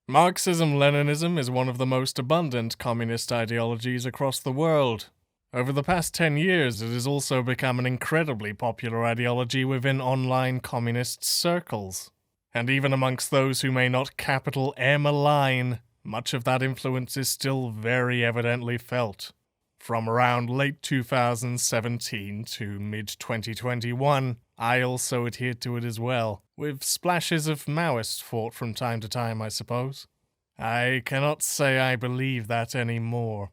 Marxism-Leninism is one of the most abundant communist ideologies across the world. Over the past 10 years, it has also become an incredibly popular ideology within online communist circles. And even amongst those who may not capital M align, much of that influence is still very evidently felt. From around late 2017 to mid-2021, I also adhered to it as well, with splashes of Maoist thought from time to time, I suppose. I cannot say I believe that anymore.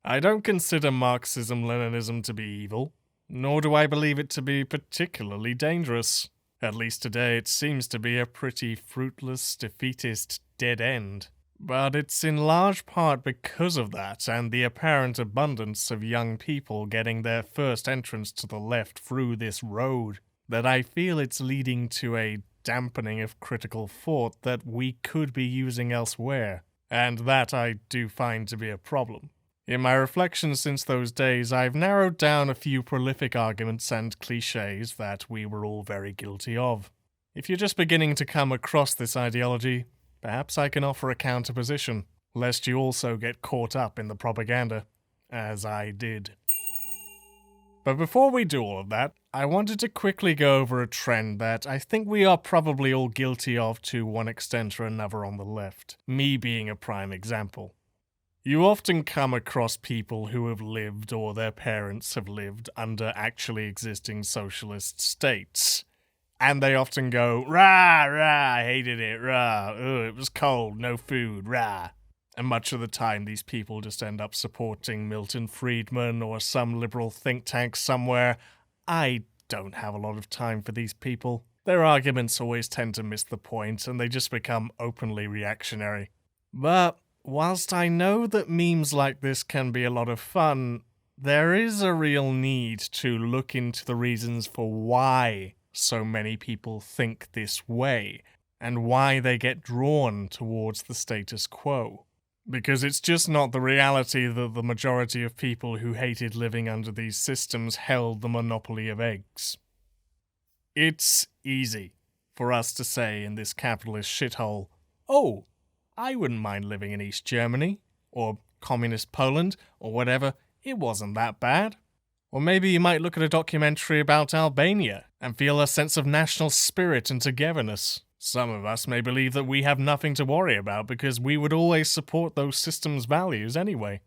I don't consider Marxism-Leninism to be evil, nor do I believe it to be particularly dangerous. At least today it seems to be a pretty fruitless, defeatist dead end. But it's in large part because of that and the apparent abundance of young people getting their first entrance to the left through this road that I feel it's leading to a dampening of critical thought that we could be using elsewhere, and that I do find to be a problem. In my reflections since those days, I've narrowed down a few prolific arguments and cliches that we were all very guilty of. If you're just beginning to come across this ideology, perhaps I can offer a counterposition, lest you also get caught up in the propaganda, as I did. But before we do all of that, I wanted to quickly go over a trend that I think we are probably all guilty of to one extent or another on the left, me being a prime example. You often come across people who have lived or their parents have lived under actually existing socialist states. And they often go, rah, rah, I hated it, rah, ugh, it was cold, no food, rah. And much of the time these people just end up supporting Milton Friedman or some liberal think tank somewhere. I don't have a lot of time for these people. Their arguments always tend to miss the point and they just become openly reactionary. But whilst I know that memes like this can be a lot of fun, there is a real need to look into the reasons for why so many people think this way, and why they get drawn towards the status quo. Because it's just not the reality that the majority of people who hated living under these systems held the monopoly of eggs. It's easy for us to say in this capitalist shithole, oh, I wouldn't mind living in East Germany, or communist Poland, or whatever, it wasn't that bad. Or maybe you might look at a documentary about Albania and feel a sense of national spirit and togetherness. Some of us may believe that we have nothing to worry about because we would always support those systems' values anyway.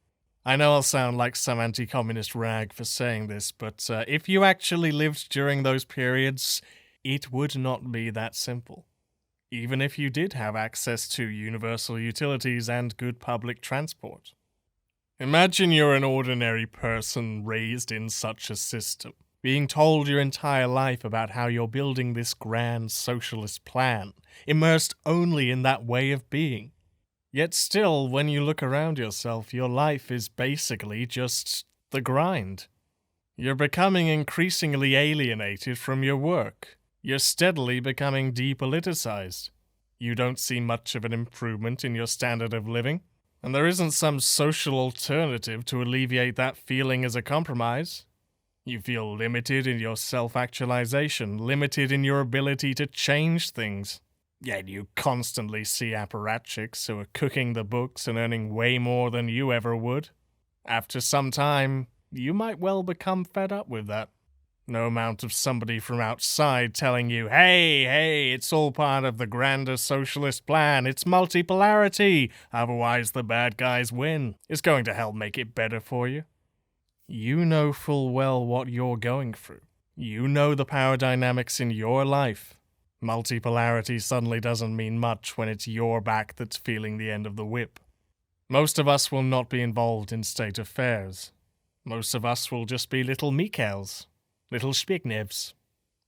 I know I'll sound like some anti-communist rag for saying this, but if you actually lived during those periods, it would not be that simple. Even if you did have access to universal utilities and good public transport. Imagine you're an ordinary person raised in such a system, being told your entire life about how you're building this grand socialist plan, immersed only in that way of being. Yet still, when you look around yourself, your life is basically just the grind. You're becoming increasingly alienated from your work. You're steadily becoming depoliticized. You don't see much of an improvement in your standard of living. And there isn't some social alternative to alleviate that feeling as a compromise. You feel limited in your self-actualization, limited in your ability to change things. Yet you constantly see apparatchiks who are cooking the books and earning way more than you ever would. After some time, you might well become fed up with that. No amount of somebody from outside telling you, hey, it's all part of the grander socialist plan, it's multipolarity, otherwise the bad guys win, is going to help make it better for you. You know full well what you're going through. You know the power dynamics in your life. Multipolarity suddenly doesn't mean much when it's your back that's feeling the end of the whip. Most of us will not be involved in state affairs. Most of us will just be little Mikhails. Little Spignevs,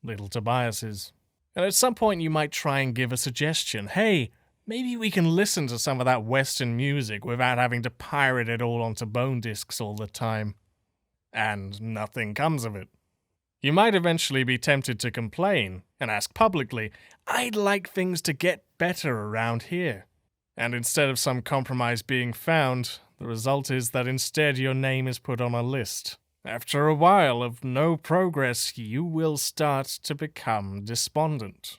little Tobiases. And at some point you might try and give a suggestion. Hey, maybe we can listen to some of that Western music without having to pirate it all onto bone discs all the time. And nothing comes of it. You might eventually be tempted to complain and ask publicly, I'd like things to get better around here. And instead of some compromise being found, the result is that instead your name is put on a list. After a while of no progress, you will start to become despondent.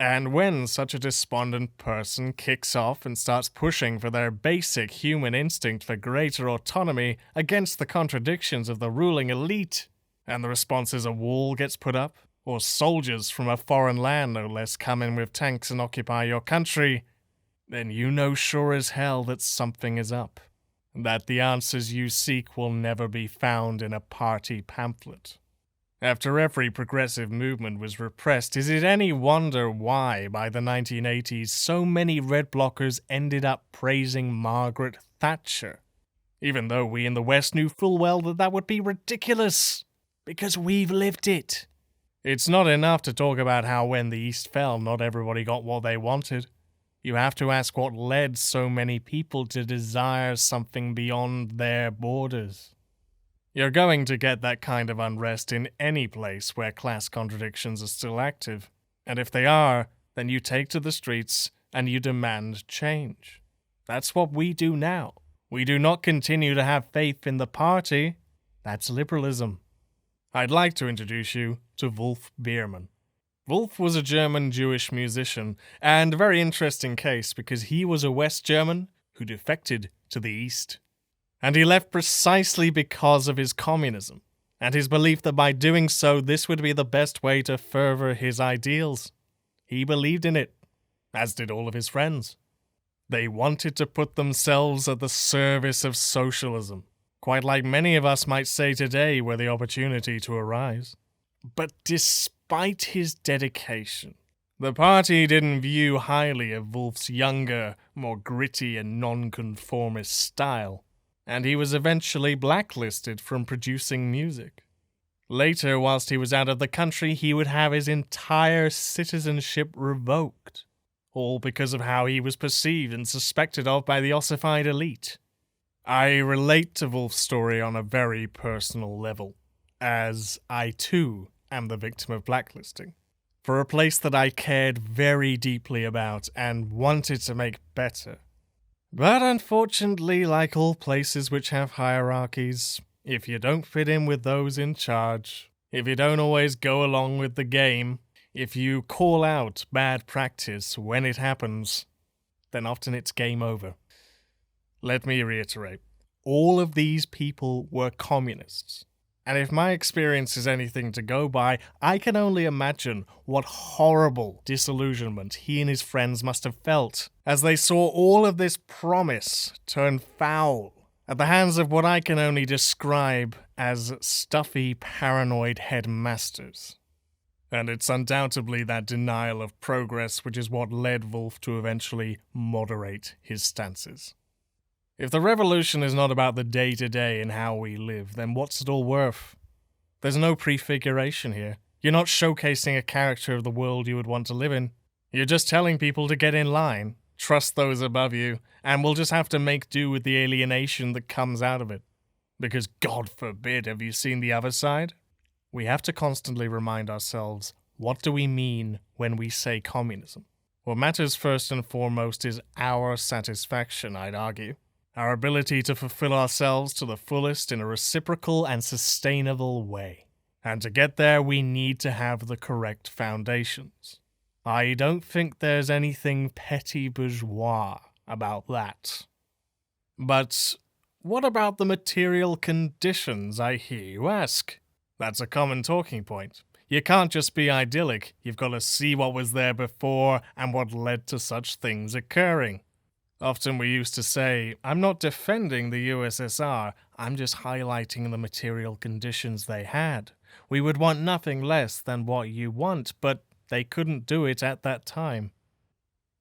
And when such a despondent person kicks off and starts pushing for their basic human instinct for greater autonomy against the contradictions of the ruling elite, and the response is a wall gets put up, or soldiers from a foreign land no less come in with tanks and occupy your country, then you know sure as hell that something is up, and that the answers you seek will never be found in a party pamphlet. After every progressive movement was repressed, is it any wonder why, by the 1980s, so many red blockers ended up praising Margaret Thatcher? Even though we in the West knew full well that that would be ridiculous, because we've lived it. It's not enough to talk about how when the East fell, not everybody got what they wanted. You have to ask what led so many people to desire something beyond their borders. You're going to get that kind of unrest in any place where class contradictions are still active. And if they are, then you take to the streets and you demand change. That's what we do now. We do not continue to have faith in the party. That's liberalism. I'd like to introduce you to Wolf Biermann. Wolf was a German Jewish musician, and a very interesting case because he was a West German who defected to the East. And he left precisely because of his communism, and his belief that by doing so this would be the best way to further his ideals. He believed in it, as did all of his friends. They wanted to put themselves at the service of socialism, quite like many of us might say today were the opportunity to arise. But despite his dedication, the party didn't view highly of Wolf's younger, more gritty and nonconformist style, and he was eventually blacklisted from producing music. Later, whilst he was out of the country, he would have his entire citizenship revoked, all because of how he was perceived and suspected of by the ossified elite. I relate to Wolf's story on a very personal level, as I too am the victim of blacklisting, for a place that I cared very deeply about and wanted to make better. But unfortunately, like all places which have hierarchies, if you don't fit in with those in charge, if you don't always go along with the game, if you call out bad practice when it happens, then often it's game over. Let me reiterate, all of these people were communists. And if my experience is anything to go by, I can only imagine what horrible disillusionment he and his friends must have felt as they saw all of this promise turn foul at the hands of what I can only describe as stuffy, paranoid headmasters. And it's undoubtedly that denial of progress which is what led Wolf to eventually moderate his stances. If the revolution is not about the day-to-day and how we live, then what's it all worth? There's no prefiguration here. You're not showcasing a character of the world you would want to live in. You're just telling people to get in line, trust those above you, and we'll just have to make do with the alienation that comes out of it. Because God forbid, have you seen the other side? We have to constantly remind ourselves, what do we mean when we say communism? What matters first and foremost is our satisfaction, I'd argue. Our ability to fulfill ourselves to the fullest in a reciprocal and sustainable way. And to get there, we need to have the correct foundations. I don't think there's anything petty bourgeois about that. But what about the material conditions, I hear you ask? That's a common talking point. You can't just be idyllic, you've got to see what was there before and what led to such things occurring. Often we used to say, I'm not defending the USSR, I'm just highlighting the material conditions they had. We would want nothing less than what you want, but they couldn't do it at that time.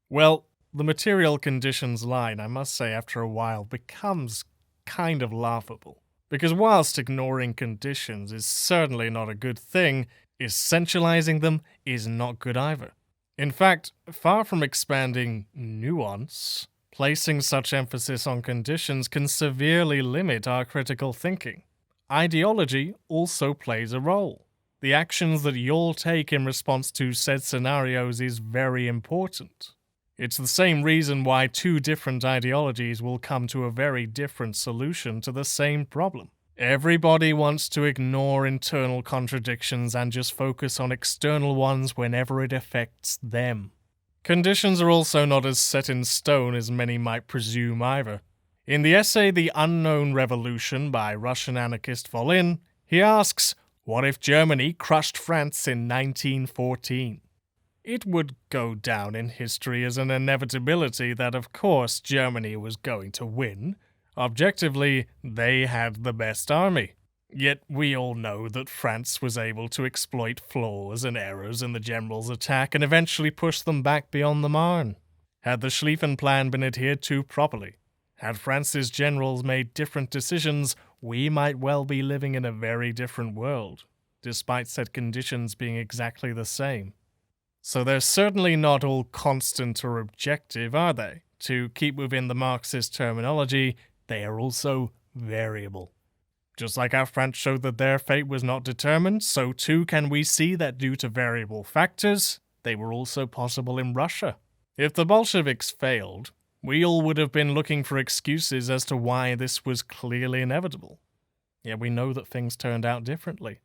Well, the material conditions line, I must say, after a while, becomes kind of laughable. Because whilst ignoring conditions is certainly not a good thing, essentializing them is not good either. In fact, far from expanding nuance, placing such emphasis on conditions can severely limit our critical thinking. Ideology also plays a role. The actions that you'll take in response to said scenarios is very important. It's the same reason why two different ideologies will come to a very different solution to the same problem. Everybody wants to ignore internal contradictions and just focus on external ones whenever it affects them. Conditions are also not as set in stone as many might presume either. In the essay The Unknown Revolution by Russian anarchist Voline, he asks, what if Germany crushed France in 1914? It would go down in history as an inevitability that, of course, Germany was going to win. Objectively, they had the best army. Yet we all know that France was able to exploit flaws and errors in the general's attack and eventually push them back beyond the Marne. Had the Schlieffen Plan been adhered to properly, had France's generals made different decisions, we might well be living in a very different world, despite said conditions being exactly the same. So they're certainly not all constant or objective, are they? To keep within the Marxist terminology, they are also variable. Just like how France showed that their fate was not determined, so too can we see that due to variable factors, they were also possible in Russia. If the Bolsheviks failed, we all would have been looking for excuses as to why this was clearly inevitable. Yet we know that things turned out differently.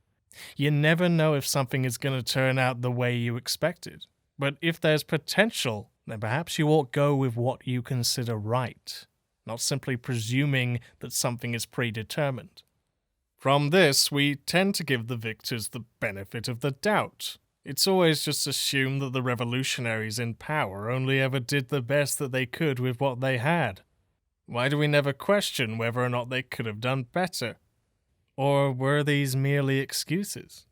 You never know if something is going to turn out the way you expected. But if there's potential, then perhaps you ought go with what you consider right, not simply presuming that something is predetermined. From this, we tend to give the victors the benefit of the doubt. It's always just assumed that the revolutionaries in power only ever did the best that they could with what they had. Why do we never question whether or not they could have done better? Or were these merely excuses?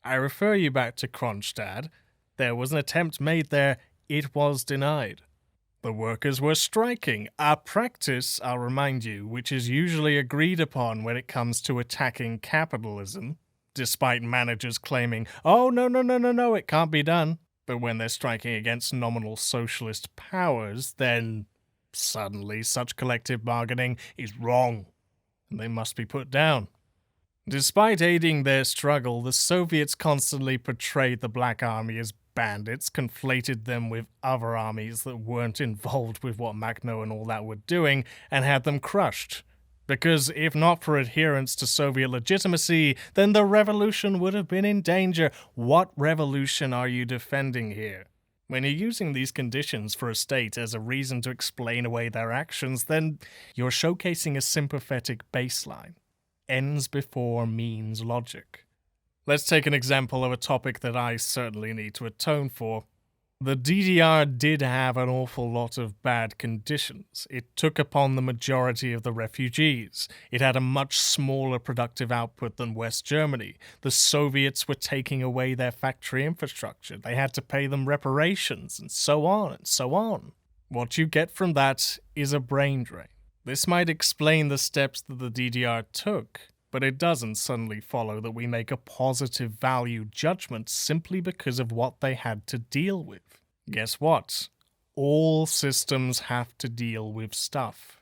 I refer you back to Kronstadt. There was an attempt made there, it was denied. The workers were striking, a practice, I'll remind you, which is usually agreed upon when it comes to attacking capitalism, despite managers claiming, oh, no, it can't be done. But when they're striking against nominal socialist powers, then suddenly such collective bargaining is wrong, and they must be put down. Despite aiding their struggle, the Soviets constantly portrayed the Black Army as bandits, conflated them with other armies that weren't involved with what Makhno and all that were doing, and had them crushed. Because if not for adherence to Soviet legitimacy, then the revolution would have been in danger. What revolution are you defending here? When you're using these conditions for a state as a reason to explain away their actions, then you're showcasing a sympathetic baseline. Ends before means logic. Let's take an example of a topic that I certainly need to atone for. The DDR did have an awful lot of bad conditions. It took upon the majority of the refugees. It had a much smaller productive output than West Germany. The Soviets were taking away their factory infrastructure. They had to pay them reparations, and so on and so on. What you get from that is a brain drain. This might explain the steps that the DDR took, but it doesn't suddenly follow that we make a positive value judgment simply because of what they had to deal with. Guess what? All systems have to deal with stuff.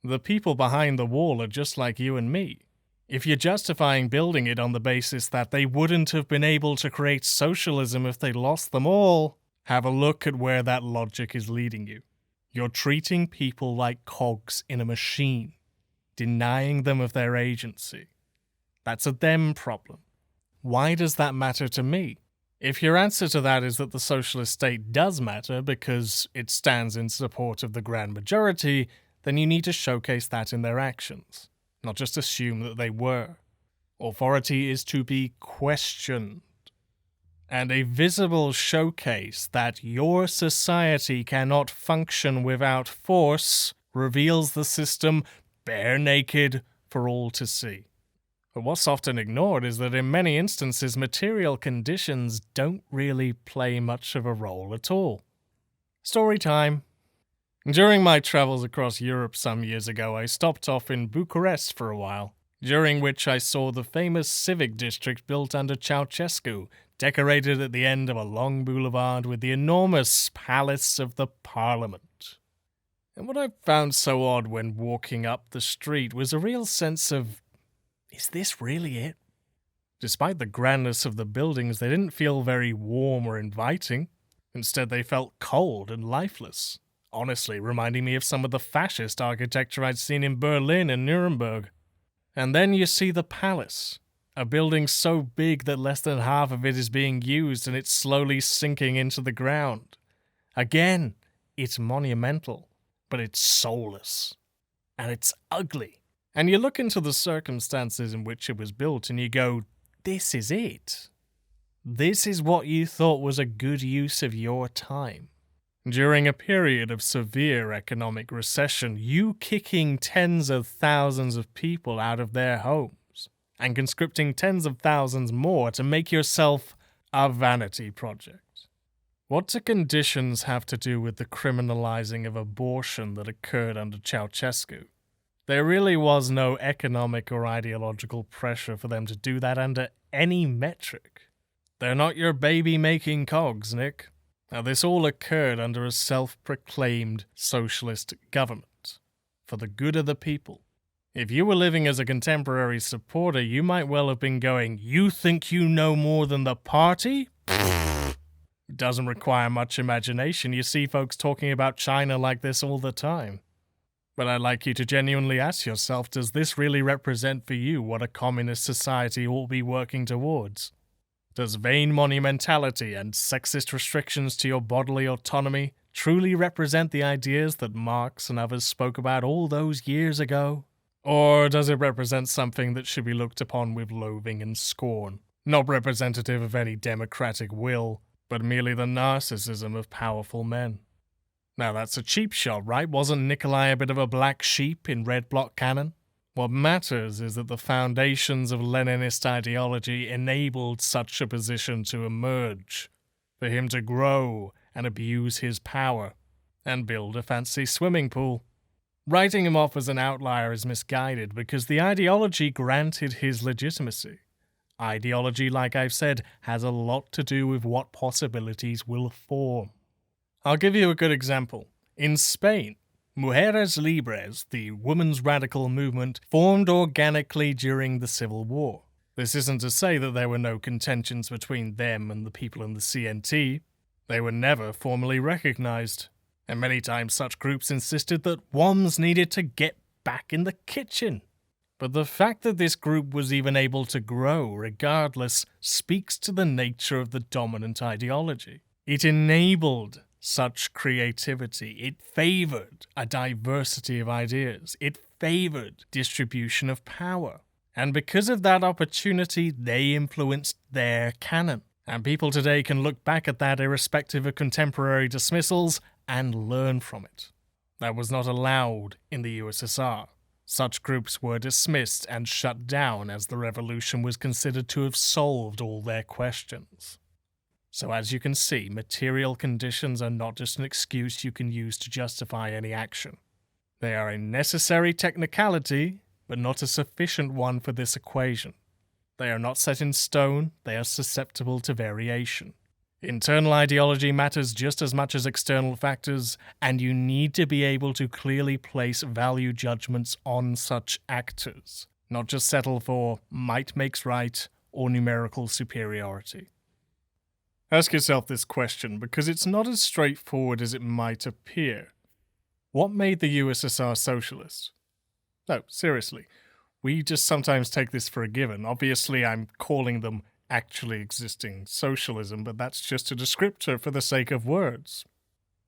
The people behind the wall are just like you and me. If you're justifying building it on the basis that they wouldn't have been able to create socialism if they lost them all, have a look at where that logic is leading you. You're treating people like cogs in a machine, denying them of their agency. That's a them problem. Why does that matter to me? If your answer to that is that the socialist state does matter because it stands in support of the grand majority, then you need to showcase that in their actions, not just assume that they were. Authority is to be questioned. And a visible showcase that your society cannot function without force reveals the system bare naked for all to see. But what's often ignored is that in many instances material conditions don't really play much of a role at all. Story time. During my travels across Europe some years ago, I stopped off in Bucharest for a while, during which I saw the famous civic district built under Ceausescu, decorated at the end of a long boulevard with the enormous Palace of the Parliament. And what I found so odd when walking up the street was a real sense of, is this really it? Despite the grandness of the buildings, they didn't feel very warm or inviting. Instead, they felt cold and lifeless, honestly reminding me of some of the fascist architecture I'd seen in Berlin and Nuremberg. And then you see the palace, a building so big that less than half of it is being used and it's slowly sinking into the ground. Again, it's monumental, but it's soulless. And it's ugly. And you look into the circumstances in which it was built and you go, this is it. This is what you thought was a good use of your time. During a period of severe economic recession, you kicking tens of thousands of people out of their homes and conscripting tens of thousands more to make yourself a vanity project. What do conditions have to do with the criminalizing of abortion that occurred under Ceausescu? There really was no economic or ideological pressure for them to do that under any metric. They're not your baby-making cogs, Nick. Now, this all occurred under a self-proclaimed socialist government, for the good of the people. If you were living as a contemporary supporter, you might well have been going, you think you know more than the party? It doesn't require much imagination. You see folks talking about China like this all the time. But I'd like you to genuinely ask yourself, does this really represent for you what a communist society ought to be working towards? Does vain monumentality and sexist restrictions to your bodily autonomy truly represent the ideas that Marx and others spoke about all those years ago? Or does it represent something that should be looked upon with loathing and scorn, not representative of any democratic will, but merely the narcissism of powerful men? Now that's a cheap shot, right? Wasn't Nikolai a bit of a black sheep in red bloc canon? What matters is that the foundations of Leninist ideology enabled such a position to emerge, for him to grow and abuse his power, and build a fancy swimming pool. Writing him off as an outlier is misguided because the ideology granted his legitimacy. Ideology, like I've said, has a lot to do with what possibilities will form. I'll give you a good example. In Spain, Mujeres Libres, the women's radical movement, formed organically during the Civil War. This isn't to say that there were no contentions between them and the people in the CNT. They were never formally recognized, and many times such groups insisted that WOMs needed to get back in the kitchen. But the fact that this group was even able to grow regardless speaks to the nature of the dominant ideology. It enabled such creativity. It favored a diversity of ideas. It favored distribution of power. And because of that opportunity, they influenced their canon. And people today can look back at that irrespective of contemporary dismissals and learn from it. That was not allowed in the USSR. Such groups were dismissed and shut down as the revolution was considered to have solved all their questions. So as you can see, material conditions are not just an excuse you can use to justify any action. They are a necessary technicality, but not a sufficient one for this equation. They are not set in stone, they are susceptible to variation. Internal ideology matters just as much as external factors, and you need to be able to clearly place value judgments on such actors, not just settle for might makes right or numerical superiority. Ask yourself this question, because it's not as straightforward as it might appear. What made the USSR socialist? No, seriously. We just sometimes take this for a given. Obviously, I'm calling them actually existing socialism, but that's just a descriptor for the sake of words.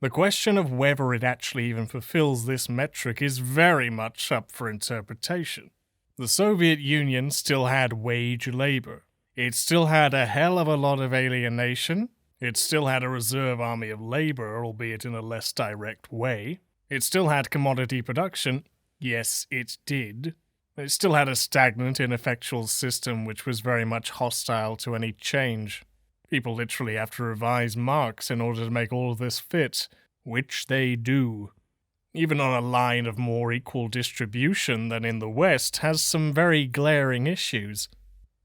The question of whether it actually even fulfills this metric is very much up for interpretation. The Soviet Union still had wage labor. It still had a hell of a lot of alienation. It still had a reserve army of labor, albeit in a less direct way. It still had commodity production. Yes, it did. It still had a stagnant, ineffectual system which was very much hostile to any change. People literally have to revise Marx in order to make all of this fit, which they do. Even on a line of more equal distribution than in the West has some very glaring issues.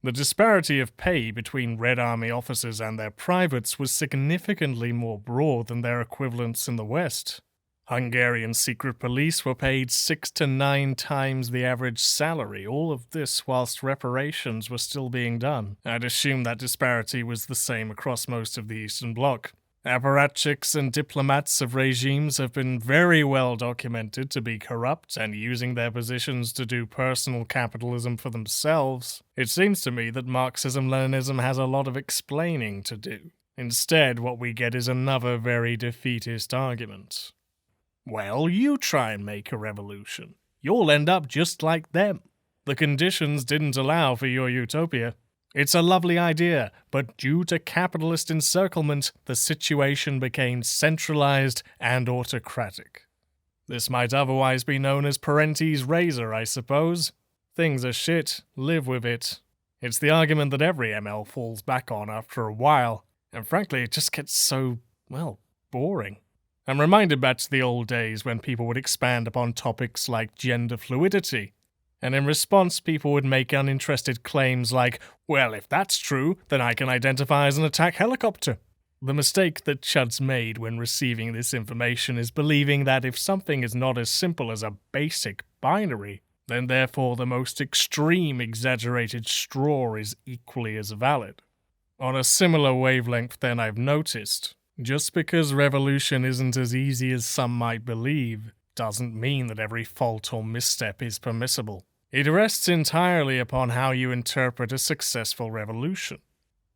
The disparity of pay between Red Army officers and their privates was significantly more broad than their equivalents in the West. Hungarian secret police were paid 6 to 9 times the average salary, all of this whilst reparations were still being done. I'd assume that disparity was the same across most of the Eastern Bloc. Apparatchiks and diplomats of regimes have been very well documented to be corrupt and using their positions to do personal capitalism for themselves. It seems to me that Marxism-Leninism has a lot of explaining to do. Instead, what we get is another very defeatist argument. Well, you try and make a revolution. You'll end up just like them. The conditions didn't allow for your utopia. It's a lovely idea, but due to capitalist encirclement, the situation became centralized and autocratic. This might otherwise be known as Parenti's razor, I suppose. Things are shit, live with it. It's the argument that every ML falls back on after a while, and frankly it just gets so, boring. I'm reminded back to the old days when people would expand upon topics like gender fluidity. And in response, people would make uninterested claims like, well, if that's true, then I can identify as an attack helicopter. The mistake that Chuds made when receiving this information is believing that if something is not as simple as a basic binary, then therefore the most extreme exaggerated straw is equally as valid. On a similar wavelength then I've noticed, just because revolution isn't as easy as some might believe, doesn't mean that every fault or misstep is permissible. It rests entirely upon how you interpret a successful revolution.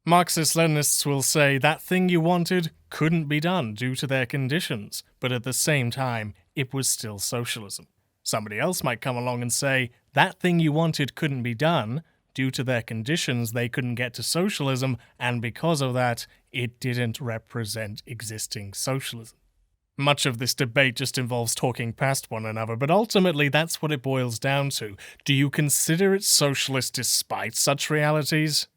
Marxist-Leninists will say that thing you wanted couldn't be done due to their conditions, but at the same time, it was still socialism. Somebody else might come along and say that thing you wanted couldn't be done due to their conditions, they couldn't get to socialism, and because of that, it didn't represent existing socialism. Much of this debate just involves talking past one another, but ultimately that's what it boils down to. Do you consider it socialist despite such realities?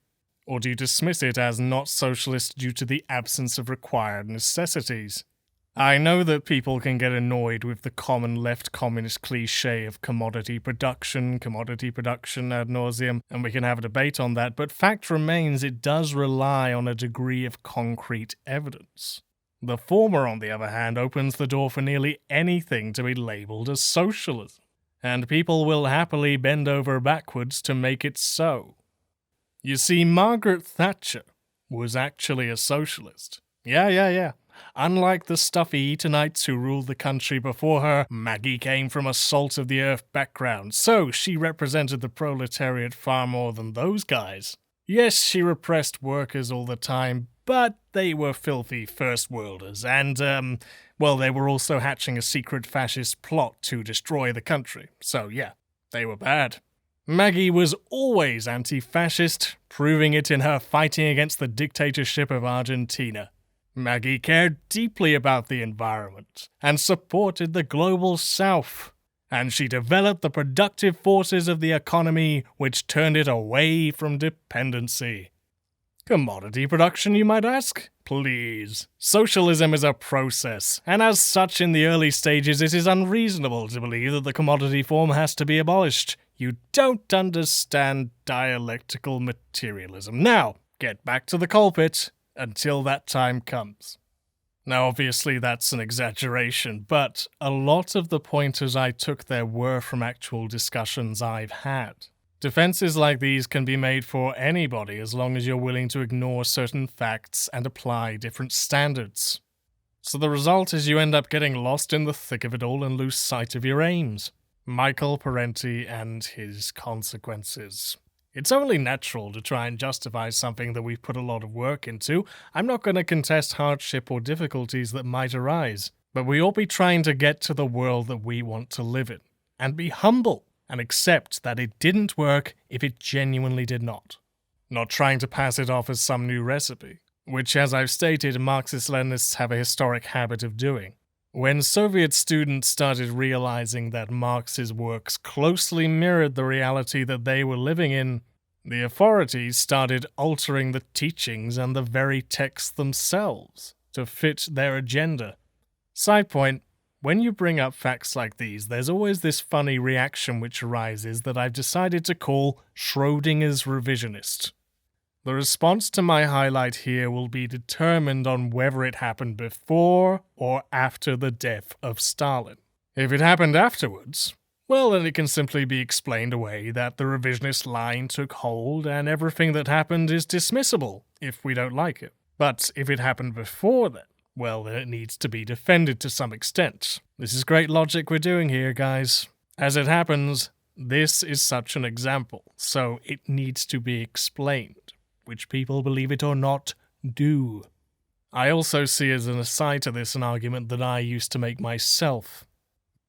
Or do you dismiss it as not socialist due to the absence of required necessities? I know that people can get annoyed with the common left communist cliché of commodity production ad nauseum, and we can have a debate on that, but fact remains it does rely on a degree of concrete evidence. The former, on the other hand, opens the door for nearly anything to be labelled as socialism, and people will happily bend over backwards to make it so. You see, Margaret Thatcher was actually a socialist. Yeah. Unlike the stuffy Eatonites who ruled the country before her, Maggie came from a salt-of-the-earth background, so she represented the proletariat far more than those guys. Yes, she repressed workers all the time, but they were filthy first-worlders, and, they were also hatching a secret fascist plot to destroy the country. So yeah, they were bad. Maggie was always anti-fascist, proving it in her fighting against the dictatorship of Argentina. Maggie cared deeply about the environment and supported the global south, and she developed the productive forces of the economy which turned it away from dependency. Commodity production, you might ask? Please. Socialism is a process, and as such in the early stages it is unreasonable to believe that the commodity form has to be abolished. You don't understand dialectical materialism. Now, get back to the coalpit until that time comes. Now, obviously that's an exaggeration, but a lot of the pointers I took there were from actual discussions I've had. Defenses like these can be made for anybody as long as you're willing to ignore certain facts and apply different standards. So the result is you end up getting lost in the thick of it all and lose sight of your aims. Michael Parenti and his consequences. It's only natural to try and justify something that we've put a lot of work into. I'm not going to contest hardship or difficulties that might arise, but we ought be trying to get to the world that we want to live in, and be humble and accept that it didn't work if it genuinely did not. Not trying to pass it off as some new recipe, which, as I've stated, Marxist-Leninists have a historic habit of doing. When Soviet students started realizing that Marx's works closely mirrored the reality that they were living in, the authorities started altering the teachings and the very texts themselves to fit their agenda. Side point, when you bring up facts like these, there's always this funny reaction which arises that I've decided to call Schrodinger's revisionist. The response to my highlight here will be determined on whether it happened before or after the death of Stalin. If it happened afterwards, well, then it can simply be explained away that the revisionist line took hold and everything that happened is dismissible if we don't like it. But if it happened before then, Well, then it needs to be defended to some extent. This is great logic we're doing here, guys. As it happens, this is such an example, so it needs to be explained, which people, believe it or not, do. I also see as an aside to this an argument that I used to make myself.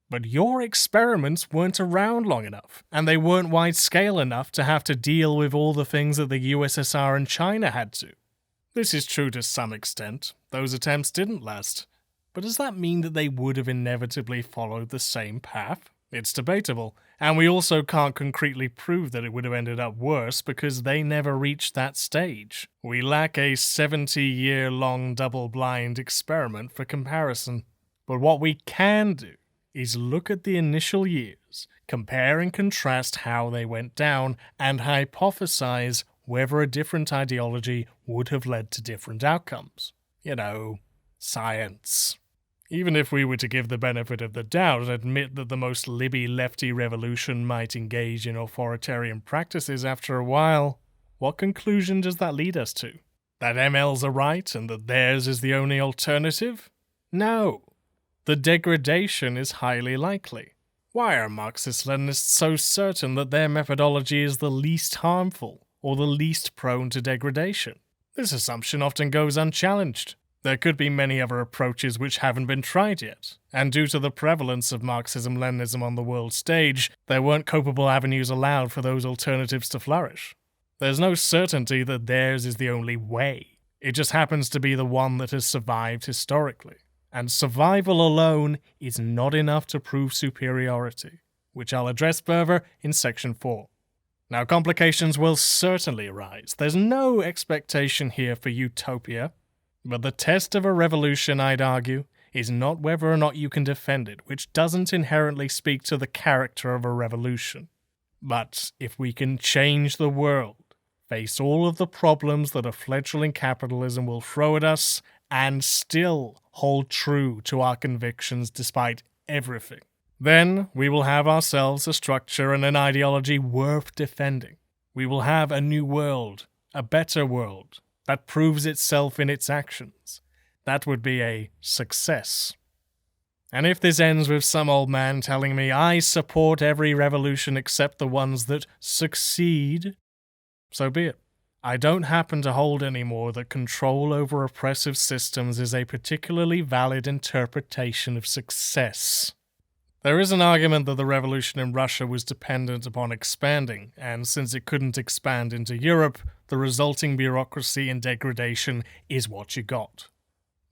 But your experiments weren't around long enough, and they weren't wide-scale enough to have to deal with all the things that the USSR and China had to. This is true to some extent. Those attempts didn't last. But does that mean that they would have inevitably followed the same path? It's debatable, and we also can't concretely prove that it would have ended up worse because they never reached that stage. We lack a 70-year-long double-blind experiment for comparison. But what we can do is look at the initial years, compare and contrast how they went down, and hypothesize whether a different ideology would have led to different outcomes. You know, science. Even if we were to give the benefit of the doubt and admit that the most libby-lefty revolution might engage in authoritarian practices after a while, what conclusion does that lead us to? That MLs are right and that theirs is the only alternative? No. The degradation is highly likely. Why are Marxist-Leninists so certain that their methodology is the least harmful or the least prone to degradation? This assumption often goes unchallenged. There could be many other approaches which haven't been tried yet, and due to the prevalence of Marxism-Leninism on the world stage, there weren't culpable avenues allowed for those alternatives to flourish. There's no certainty that theirs is the only way. It just happens to be the one that has survived historically. And survival alone is not enough to prove superiority, which I'll address further in Section 4. Now, complications will certainly arise. There's no expectation here for utopia. But the test of a revolution, I'd argue, is not whether or not you can defend it, which doesn't inherently speak to the character of a revolution. But if we can change the world, face all of the problems that a fledgling capitalism will throw at us, and still hold true to our convictions despite everything, then we will have ourselves a structure and an ideology worth defending. We will have a new world, a better world, that proves itself in its actions. That would be a success. And if this ends with some old man telling me I support every revolution except the ones that succeed, so be it. I don't happen to hold anymore that control over oppressive systems is a particularly valid interpretation of success. There is an argument that the revolution in Russia was dependent upon expanding, and since it couldn't expand into Europe, the resulting bureaucracy and degradation is what you got.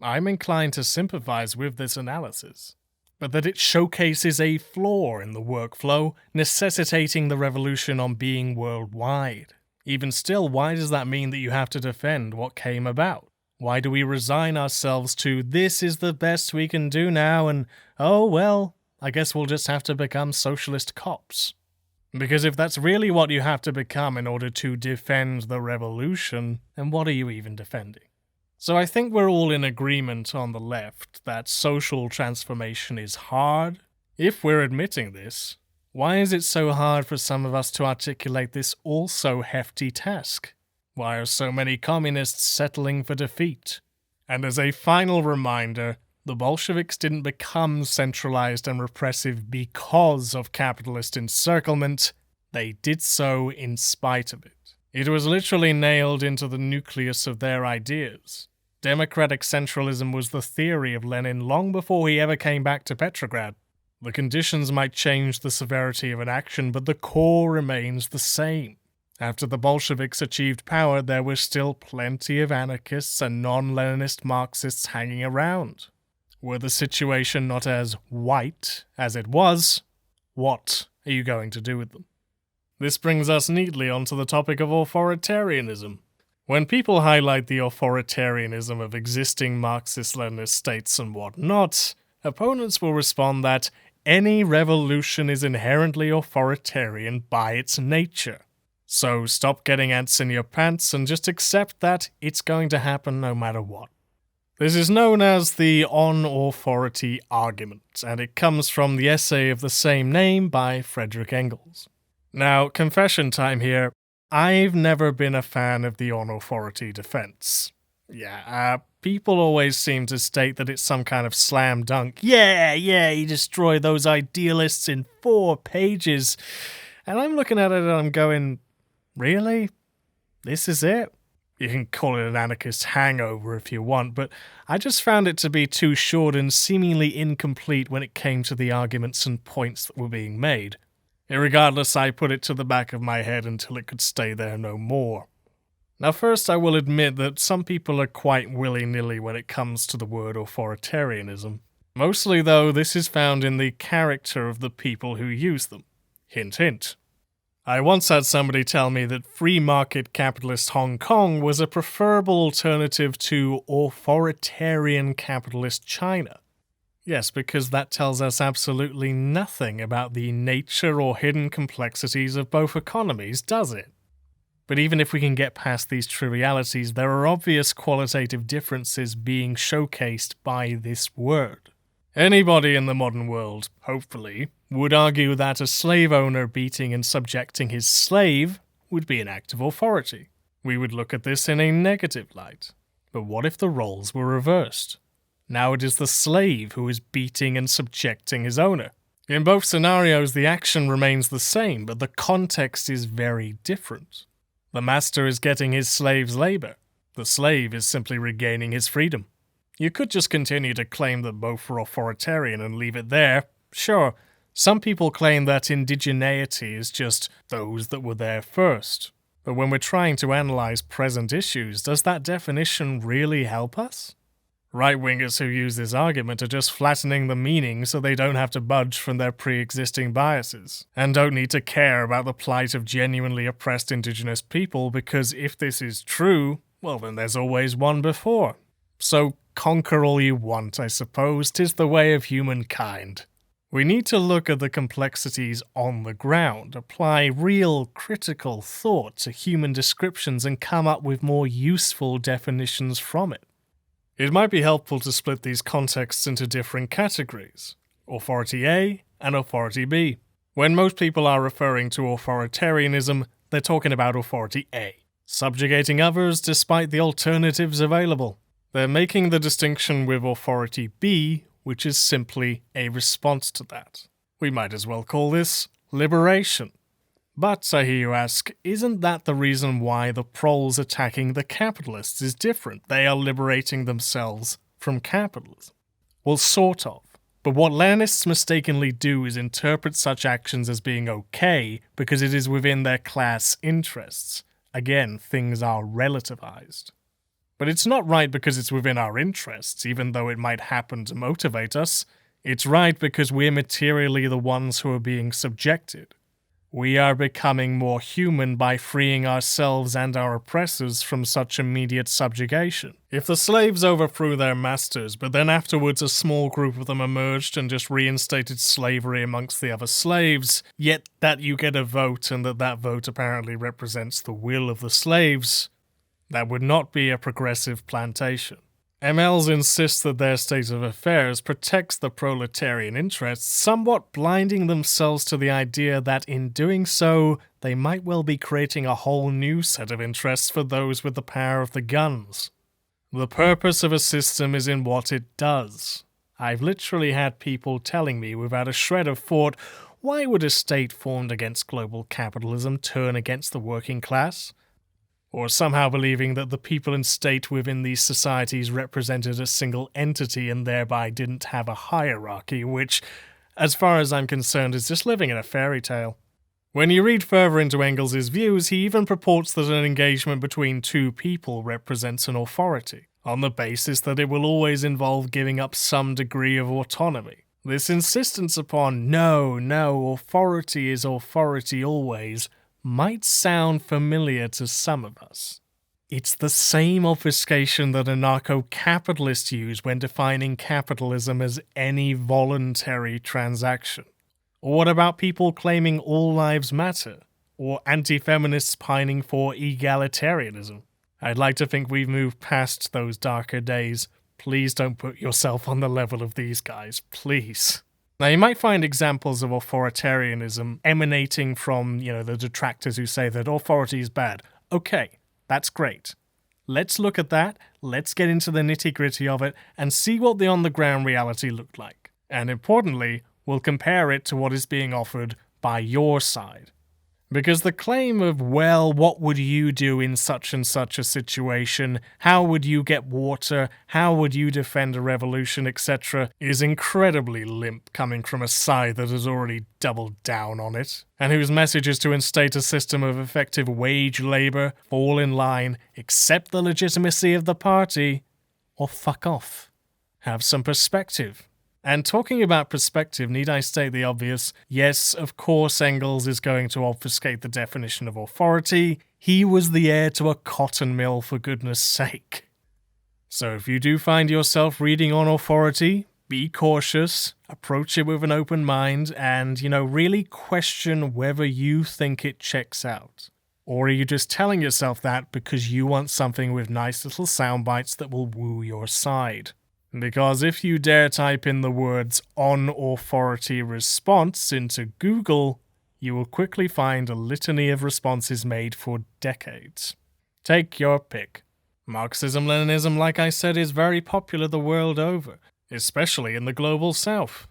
I'm inclined to sympathize with this analysis, but that it showcases a flaw in the workflow, necessitating the revolution on being worldwide. Even still, why does that mean that you have to defend what came about? Why do we resign ourselves to, this is the best we can do now, and, oh well, I guess we'll just have to become socialist cops? Because if that's really what you have to become in order to defend the revolution, then what are you even defending? So I think we're all in agreement on the left that social transformation is hard. If we're admitting this, why is it so hard for some of us to articulate this also hefty task? Why are so many communists settling for defeat? And as a final reminder, the Bolsheviks didn't become centralized and repressive because of capitalist encirclement. They did so in spite of it. It was literally nailed into the nucleus of their ideas. Democratic centralism was the theory of Lenin long before he ever came back to Petrograd. The conditions might change the severity of an action, but the core remains the same. After the Bolsheviks achieved power, there were still plenty of anarchists and non-Leninist Marxists hanging around. Were the situation not as white as it was, what are you going to do with them? This brings us neatly onto the topic of authoritarianism. When people highlight the authoritarianism of existing Marxist-Leninist states and whatnot, opponents will respond that any revolution is inherently authoritarian by its nature. So stop getting ants in your pants and just accept that it's going to happen no matter what. This is known as the on-authority argument, and it comes from the essay of the same name by Friedrich Engels. Now, confession time here, I've never been a fan of the on-authority defense. People always seem to state that it's some kind of slam dunk. Yeah, he destroyed those idealists in 4 pages. And I'm looking at it and I'm going, really? This is it? You can call it an anarchist hangover if you want, but I just found it to be too short and seemingly incomplete when it came to the arguments and points that were being made. Irregardless, I put it to the back of my head until it could stay there no more. Now first, I will admit that some people are quite willy-nilly when it comes to the word authoritarianism. Mostly, though, this is found in the character of the people who use them. Hint, hint. I once had somebody tell me that free market capitalist Hong Kong was a preferable alternative to authoritarian capitalist China. Yes, because that tells us absolutely nothing about the nature or hidden complexities of both economies, does it? But even if we can get past these trivialities, there are obvious qualitative differences being showcased by this word. Anybody in the modern world, hopefully, would argue that a slave owner beating and subjecting his slave would be an act of authority. We would look at this in a negative light. But what if the roles were reversed? Now it is the slave who is beating and subjecting his owner. In both scenarios, the action remains the same, but the context is very different. The master is getting his slave's labor. The slave is simply regaining his freedom. You could just continue to claim that both were authoritarian and leave it there. Sure, some people claim that indigeneity is just those that were there first. But when we're trying to analyze present issues, does that definition really help us? Right-wingers who use this argument are just flattening the meaning so they don't have to budge from their pre-existing biases, and don't need to care about the plight of genuinely oppressed indigenous people, because if this is true, well then there's always one before. So conquer all you want, I suppose. 'Tis the way of humankind. We need to look at the complexities on the ground, apply real critical thought to human descriptions, and come up with more useful definitions from it. It might be helpful to split these contexts into different categories, authority A and authority B. When most people are referring to authoritarianism, they're talking about authority A, subjugating others despite the alternatives available. They're making the distinction with authority B, which is simply a response to that. We might as well call this liberation. But, I hear you ask, isn't that the reason why the proles attacking the capitalists is different? They are liberating themselves from capitalism. Well, sort of. But what Leninists mistakenly do is interpret such actions as being okay because it is within their class interests. Again, things are relativized. But it's not right because it's within our interests, even though it might happen to motivate us. It's right because we're materially the ones who are being subjected. We are becoming more human by freeing ourselves and our oppressors from such immediate subjugation. If the slaves overthrew their masters, but then afterwards a small group of them emerged and just reinstated slavery amongst the other slaves, yet that you get a vote and that vote apparently represents the will of the slaves, that would not be a progressive plantation. MLs insist that their state of affairs protects the proletarian interests, somewhat blinding themselves to the idea that in doing so, they might well be creating a whole new set of interests for those with the power of the guns. The purpose of a system is in what it does. I've literally had people telling me without a shred of thought, why would a state formed against global capitalism turn against the working class? Or somehow believing that the people and state within these societies represented a single entity and thereby didn't have a hierarchy, which, as far as I'm concerned, is just living in a fairy tale. When you read further into Engels' views, he even purports that an engagement between two people represents an authority, on the basis that it will always involve giving up some degree of autonomy. This insistence upon, no, authority is authority always, might sound familiar to some of us. It's the same obfuscation that anarcho-capitalists use when defining capitalism as any voluntary transaction. Or what about people claiming all lives matter? Or anti-feminists pining for egalitarianism? I'd like to think we've moved past those darker days. Please don't put yourself on the level of these guys, please. Now, you might find examples of authoritarianism emanating from, the detractors who say that authority is bad. Okay, that's great. Let's look at that, let's get into the nitty-gritty of it, and see what the on-the-ground reality looked like. And importantly, we'll compare it to what is being offered by your side. Because the claim of, well, what would you do in such and such a situation, how would you get water, how would you defend a revolution, etc., is incredibly limp coming from a side that has already doubled down on it, and whose message is to instate a system of effective wage labor, fall in line, accept the legitimacy of the party, or fuck off. Have some perspective. And talking about perspective, need I state the obvious? Yes, of course Engels is going to obfuscate the definition of authority. He was the heir to a cotton mill, for goodness sake. So if you do find yourself reading on authority, be cautious, approach it with an open mind, and, really question whether you think it checks out. Or are you just telling yourself that because you want something with nice little sound bites that will woo your side? Because if you dare type in the words "on authority response" into Google, you will quickly find a litany of responses made for decades. Take your pick. Marxism-Leninism, like I said, is very popular the world over, especially in the global south.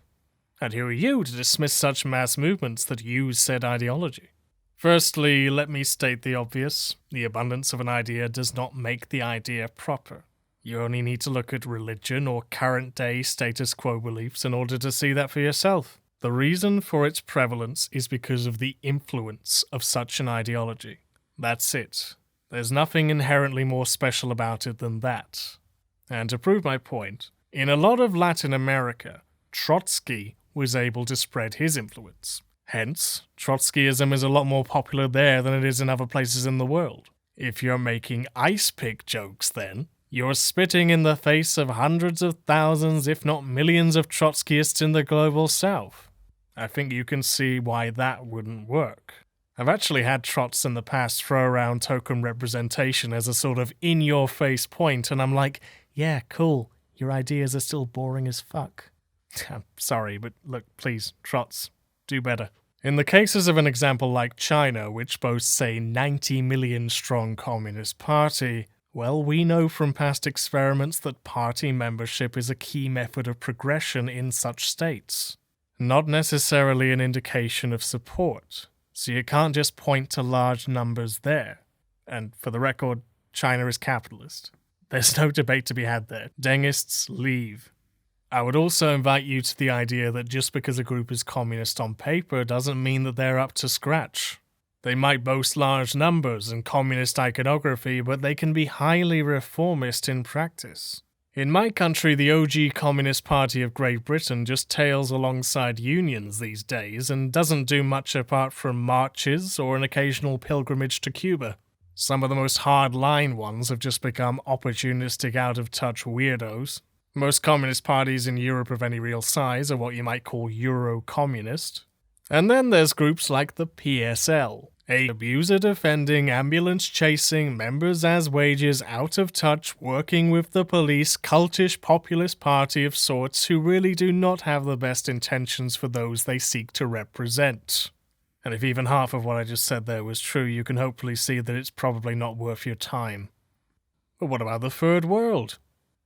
And who are you to dismiss such mass movements that use said ideology? Firstly, let me state the obvious. The abundance of an idea does not make the idea proper. You only need to look at religion or current-day status quo beliefs in order to see that for yourself. The reason for its prevalence is because of the influence of such an ideology. That's it. There's nothing inherently more special about it than that. And to prove my point, in a lot of Latin America, Trotsky was able to spread his influence. Hence, Trotskyism is a lot more popular there than it is in other places in the world. If you're making ice pick jokes then, you're spitting in the face of hundreds of thousands, if not millions, of Trotskyists in the global south. I think you can see why that wouldn't work. I've actually had trots in the past throw around token representation as a sort of in-your-face point, and I'm like, yeah, cool, your ideas are still boring as fuck. I'm sorry, but look, please, trots, do better. In the cases of an example like China, which boasts a 90 million strong communist party, well, we know from past experiments that party membership is a key method of progression in such states. Not necessarily an indication of support, so you can't just point to large numbers there. And for the record, China is capitalist. There's no debate to be had there. Dengists, leave. I would also invite you to the idea that just because a group is communist on paper doesn't mean that they're up to scratch. They might boast large numbers and communist iconography, but they can be highly reformist in practice. In my country, the OG Communist Party of Great Britain just tails alongside unions these days and doesn't do much apart from marches or an occasional pilgrimage to Cuba. Some of the most hard-line ones have just become opportunistic, out-of-touch weirdos. Most communist parties in Europe of any real size are what you might call Euro-communist. And then there's groups like the PSL, a abuser-defending, ambulance-chasing, members-as-wages, out-of-touch, working with the police, cultish populist party of sorts who really do not have the best intentions for those they seek to represent. And if even half of what I just said there was true, you can hopefully see that it's probably not worth your time. But what about the third world?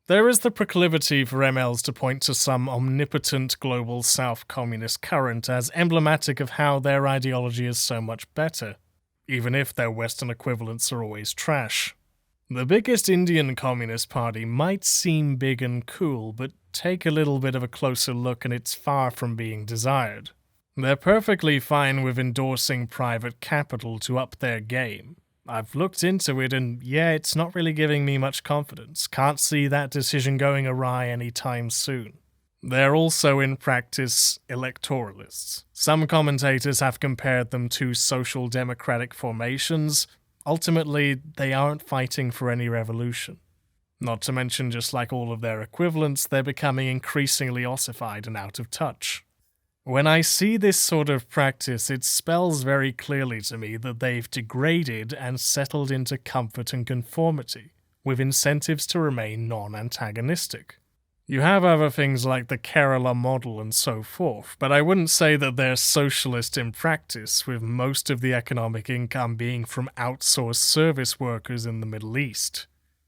There is the proclivity for MLs to point to some omnipotent global South communist current as emblematic of how their ideology is so much better, even if their Western equivalents are always trash. The biggest Indian Communist Party might seem big and cool, but take a little bit of a closer look and it's far from being desired. They're perfectly fine with endorsing private capital to up their game. I've looked into it and yeah, it's not really giving me much confidence. Can't see that decision going awry anytime soon. They're also in practice electoralists. Some commentators have compared them to social democratic formations. Ultimately, they aren't fighting for any revolution. Not to mention, just like all of their equivalents, they're becoming increasingly ossified and out of touch. When I see this sort of practice, it spells very clearly to me that they've degraded and settled into comfort and conformity, with incentives to remain non-antagonistic. You have other things like the Kerala model and so forth, but I wouldn't say that they're socialist in practice, with most of the economic income being from outsourced service workers in the Middle East.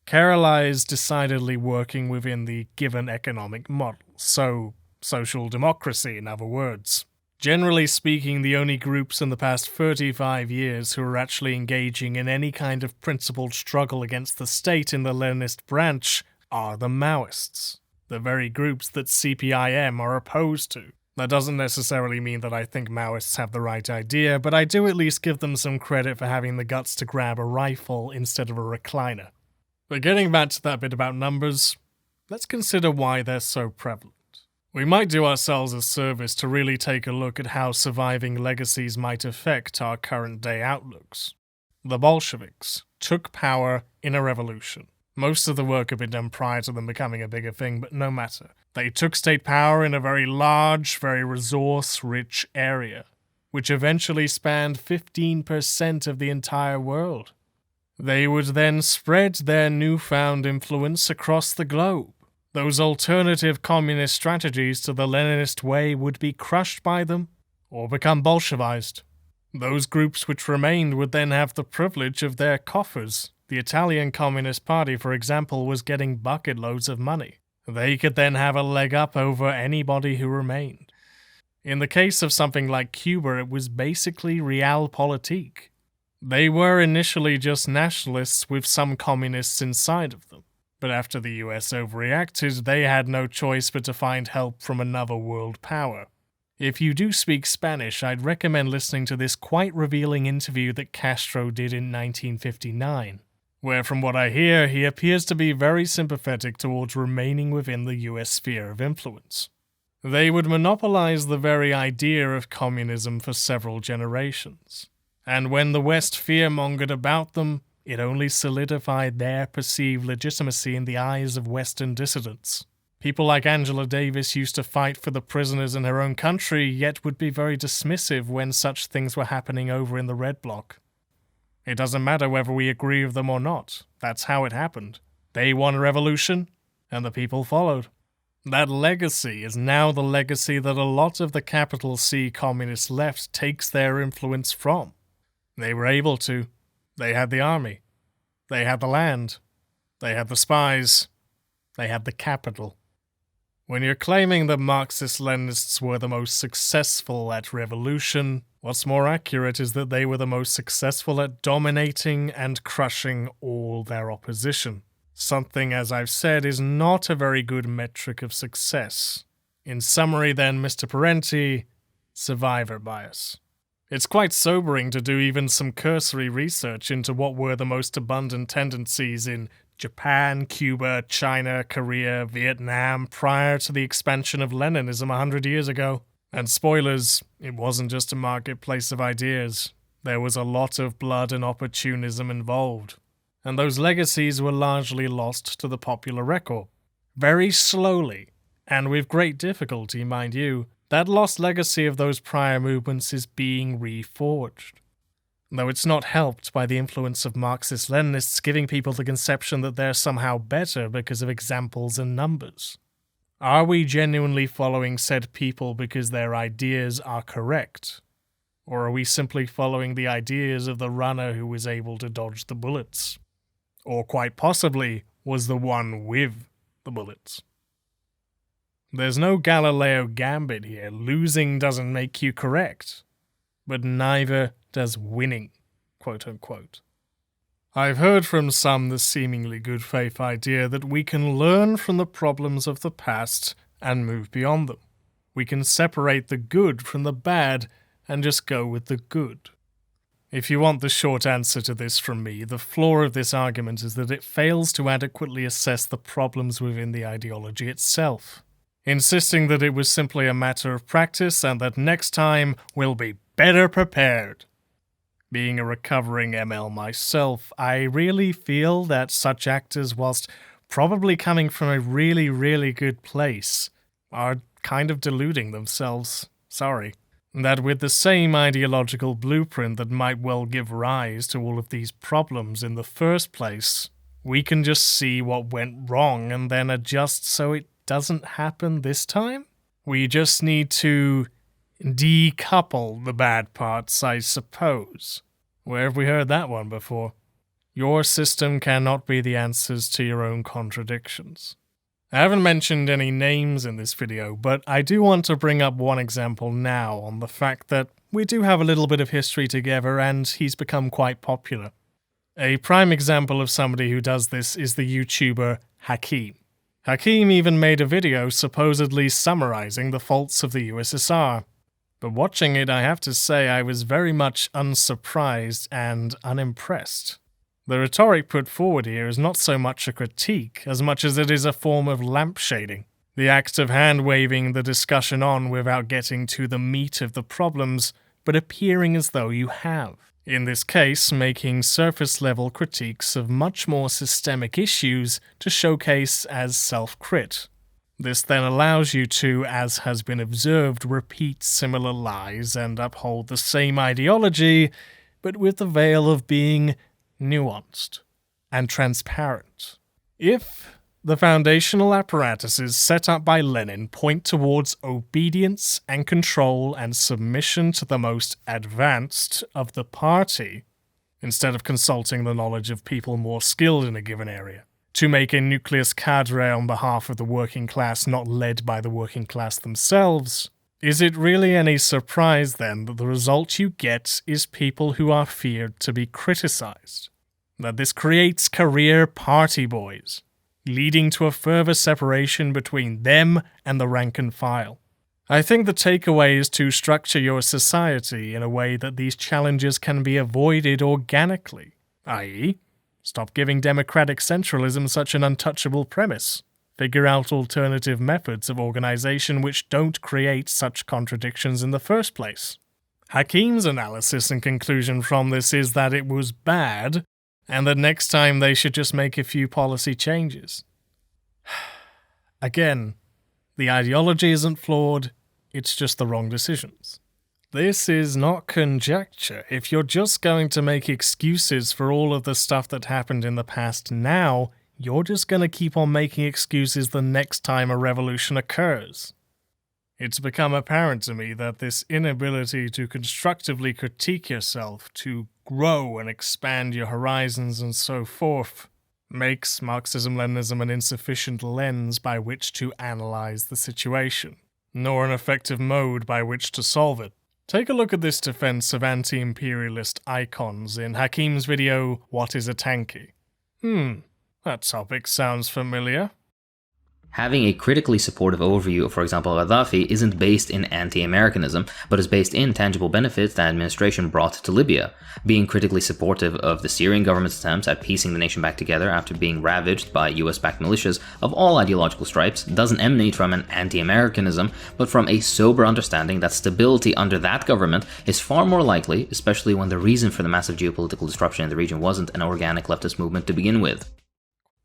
Kerala is decidedly working within the given economic model, so social democracy in other words. Generally speaking, the only groups in the past 35 years who are actually engaging in any kind of principled struggle against the state in the Leninist branch are the Maoists, the very groups that CPIM are opposed to. That doesn't necessarily mean that I think Maoists have the right idea, but I do at least give them some credit for having the guts to grab a rifle instead of a recliner. But getting back to that bit about numbers, let's consider why they're so prevalent. We might do ourselves a service to really take a look at how surviving legacies might affect our current day outlooks. The Bolsheviks took power in a revolution. Most of the work had been done prior to them becoming a bigger thing, but no matter. They took state power in a very large, very resource-rich area, which eventually spanned 15% of the entire world. They would then spread their newfound influence across the globe. Those alternative communist strategies to the Leninist way would be crushed by them or become Bolshevized. Those groups which remained would then have the privilege of their coffers. The Italian Communist Party, for example, was getting bucket loads of money. They could then have a leg up over anybody who remained. In the case of something like Cuba, it was basically realpolitik. They were initially just nationalists with some communists inside of them. But after the US overreacted, they had no choice but to find help from another world power. If you do speak Spanish, I'd recommend listening to this quite revealing interview that Castro did in 1959, where from what I hear, he appears to be very sympathetic towards remaining within the US sphere of influence. They would monopolize the very idea of communism for several generations, and when the West fear-mongered about them, it only solidified their perceived legitimacy in the eyes of Western dissidents. People like Angela Davis used to fight for the prisoners in her own country, yet would be very dismissive when such things were happening over in the Red Bloc. It doesn't matter whether we agree with them or not. That's how it happened. They won a revolution, and the people followed. That legacy is now the legacy that a lot of the capital C communist left takes their influence from. They were able to. They had the army. They had the land. They had the spies. They had the capital. When you're claiming that Marxist-Leninists were the most successful at revolution, what's more accurate is that they were the most successful at dominating and crushing all their opposition. Something, as I've said, is not a very good metric of success. In summary then, Mr. Parenti, survivor bias. It's quite sobering to do even some cursory research into what were the most abundant tendencies in Japan, Cuba, China, Korea, Vietnam prior to the expansion of Leninism 100 years ago. And spoilers, it wasn't just a marketplace of ideas. There was a lot of blood and opportunism involved. And those legacies were largely lost to the popular record. Very slowly, and with great difficulty, mind you, that lost legacy of those prior movements is being reforged. Though it's not helped by the influence of Marxist-Leninists giving people the conception that they're somehow better because of examples and numbers. Are we genuinely following said people because their ideas are correct? Or are we simply following the ideas of the runner who was able to dodge the bullets? Or quite possibly was the one with the bullets? There's no Galileo gambit here. Losing doesn't make you correct. But neither does winning, quote-unquote. I've heard from some the seemingly good faith idea that we can learn from the problems of the past and move beyond them. We can separate the good from the bad and just go with the good. If you want the short answer to this from me, the flaw of this argument is that it fails to adequately assess the problems within the ideology itself, insisting that it was simply a matter of practice and that next time we'll be better prepared. Being a recovering ML myself, I really feel that such actors, whilst probably coming from a really, really good place, are kind of deluding themselves. Sorry. That with the same ideological blueprint that might well give rise to all of these problems in the first place, we can just see what went wrong and then adjust so it doesn't happen this time? We just need to decouple the bad parts, I suppose. Where have we heard that one before? Your system cannot be the answers to your own contradictions. I haven't mentioned any names in this video, but I do want to bring up one example now on the fact that we do have a little bit of history together and he's become quite popular. A prime example of somebody who does this is the YouTuber Hakim. Hakim even made a video supposedly summarizing the faults of the USSR. But watching it, I have to say I was very much unsurprised and unimpressed. The rhetoric put forward here is not so much a critique as much as it is a form of lampshading. The act of hand-waving the discussion on without getting to the meat of the problems, but appearing as though you have. In this case, making surface-level critiques of much more systemic issues to showcase as self-crit. This then allows you to, as has been observed, repeat similar lies and uphold the same ideology, but with the veil of being nuanced and transparent. If the foundational apparatuses set up by Lenin point towards obedience and control and submission to the most advanced of the party, instead of consulting the knowledge of people more skilled in a given area, to make a nucleus cadre on behalf of the working class not led by the working class themselves, is it really any surprise then that the result you get is people who are feared to be criticized? That this creates career party boys, leading to a further separation between them and the rank and file. I think the takeaway is to structure your society in a way that these challenges can be avoided organically, i.e., stop giving democratic centralism such an untouchable premise. Figure out alternative methods of organization which don't create such contradictions in the first place. Hakim's analysis and conclusion from this is that it was bad, and that next time they should just make a few policy changes. Again, the ideology isn't flawed, it's just the wrong decisions. This is not conjecture. If you're just going to make excuses for all of the stuff that happened in the past now, you're just going to keep on making excuses the next time a revolution occurs. It's become apparent to me that this inability to constructively critique yourself, to grow and expand your horizons and so forth, makes Marxism-Leninism an insufficient lens by which to analyze the situation, nor an effective mode by which to solve it. Take a look at this defense of anti-imperialist icons in Hakim's video, What is a Tanky? That topic sounds familiar. Having a critically supportive overview of, for example, Gaddafi isn't based in anti-Americanism, but is based in tangible benefits that administration brought to Libya. Being critically supportive of the Syrian government's attempts at piecing the nation back together after being ravaged by US-backed militias of all ideological stripes doesn't emanate from an anti-Americanism, but from a sober understanding that stability under that government is far more likely, especially when the reason for the massive geopolitical disruption in the region wasn't an organic leftist movement to begin with.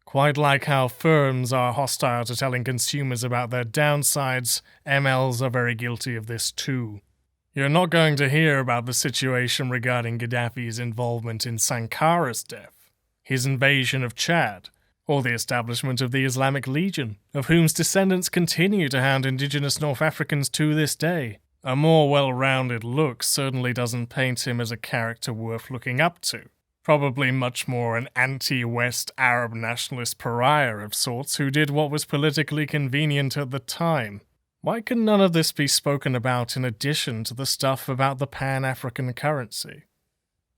Quite like how firms are hostile to telling consumers about their downsides, MLs are very guilty of this too. You're not going to hear about the situation regarding Gaddafi's involvement in Sankara's death, his invasion of Chad, or the establishment of the Islamic Legion, of whose descendants continue to hound indigenous North Africans to this day. A more well-rounded look certainly doesn't paint him as a character worth looking up to. Probably much more an anti-West Arab nationalist pariah of sorts who did what was politically convenient at the time. Why can none of this be spoken about in addition to the stuff about the Pan-African currency?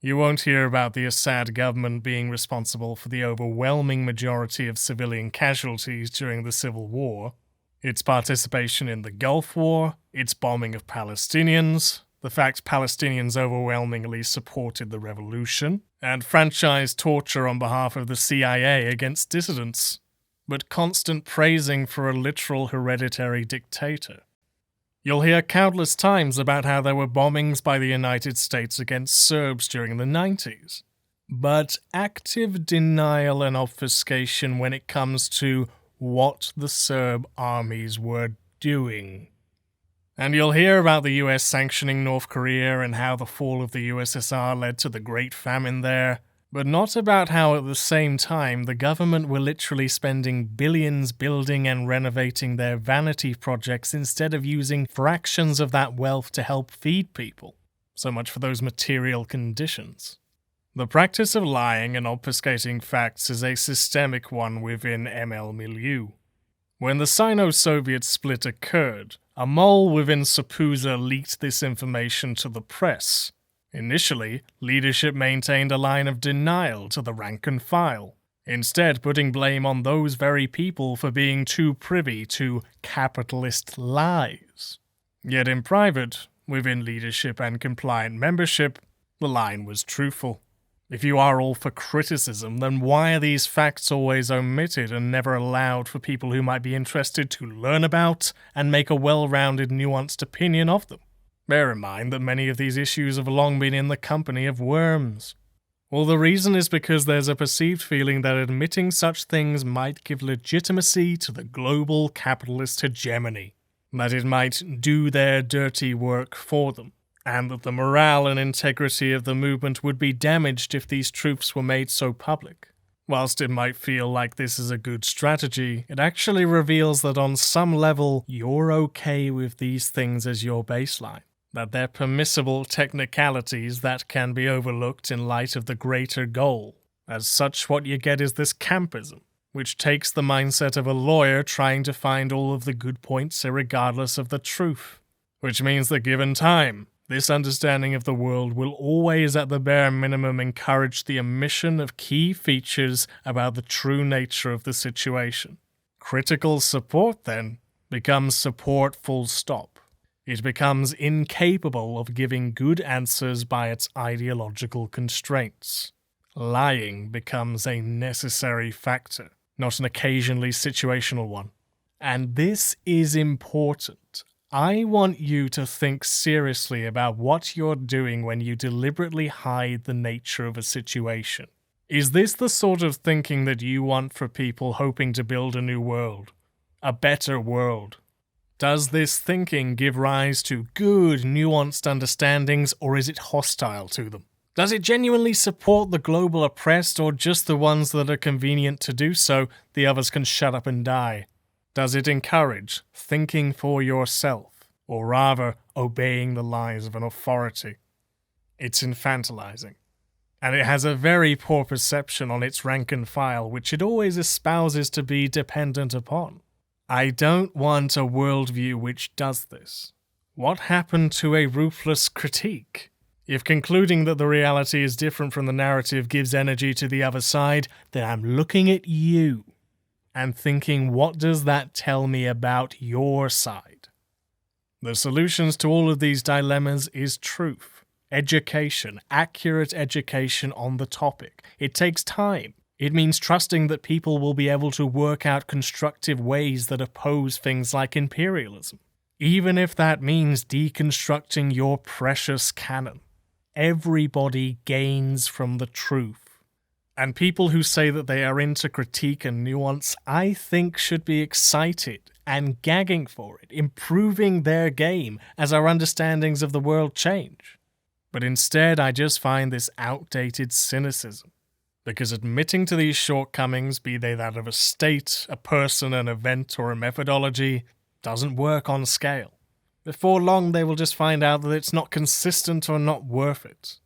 You won't hear about the Assad government being responsible for the overwhelming majority of civilian casualties during the Civil War, its participation in the Gulf War, its bombing of Palestinians, the fact Palestinians overwhelmingly supported the revolution, and franchise torture on behalf of the CIA against dissidents, but constant praising for a literal hereditary dictator. You'll hear countless times about how there were bombings by the United States against Serbs during the 90s, but active denial and obfuscation when it comes to what the Serb armies were doing. And you'll hear about the US sanctioning North Korea and how the fall of the USSR led to the Great Famine there, but not about how at the same time the government were literally spending billions building and renovating their vanity projects instead of using fractions of that wealth to help feed people. So much for those material conditions. The practice of lying and obfuscating facts is a systemic one within ML milieu. When the Sino-Soviet split occurred, a mole within Sapuza leaked this information to the press. Initially, leadership maintained a line of denial to the rank and file, instead putting blame on those very people for being too privy to capitalist lies. Yet in private, within leadership and compliant membership, the line was truthful. If you are all for criticism, then why are these facts always omitted and never allowed for people who might be interested to learn about and make a well-rounded, nuanced opinion of them? Bear in mind that many of these issues have long been in the company of worms. Well, the reason is because there's a perceived feeling that admitting such things might give legitimacy to the global capitalist hegemony, that it might do their dirty work for them, and that the morale and integrity of the movement would be damaged if these truths were made so public. Whilst it might feel like this is a good strategy, it actually reveals that on some level you're okay with these things as your baseline, that they're permissible technicalities that can be overlooked in light of the greater goal. As such, what you get is this campism, which takes the mindset of a lawyer trying to find all of the good points irregardless of the truth. Which means that given time, this understanding of the world will always at the bare minimum encourage the omission of key features about the true nature of the situation. Critical support, then, becomes support full stop. It becomes incapable of giving good answers by its ideological constraints. Lying becomes a necessary factor, not an occasionally situational one. And this is important. I want you to think seriously about what you're doing when you deliberately hide the nature of a situation. Is this the sort of thinking that you want for people hoping to build a new world? A better world? Does this thinking give rise to good, nuanced understandings, or is it hostile to them? Does it genuinely support the global oppressed, or just the ones that are convenient to do so, the others can shut up and die? Does it encourage thinking for yourself, or rather obeying the lies of an authority? It's infantilizing, and it has a very poor perception on its rank and file, which it always espouses to be dependent upon. I don't want a worldview which does this. What happened to a ruthless critique? If concluding that the reality is different from the narrative gives energy to the other side, then I'm looking at you and thinking, what does that tell me about your side? The solutions to all of these dilemmas is truth, education, accurate education on the topic. It takes time. It means trusting that people will be able to work out constructive ways that oppose things like imperialism, even if that means deconstructing your precious canon. Everybody gains from the truth. And people who say that they are into critique and nuance, I think should be excited and gagging for it, improving their game as our understandings of the world change. But instead, I just find this outdated cynicism. Because admitting to these shortcomings, be they that of a state, a person, an event, or a methodology, doesn't work on scale. Before long, they will just find out that it's not consistent or not worth it.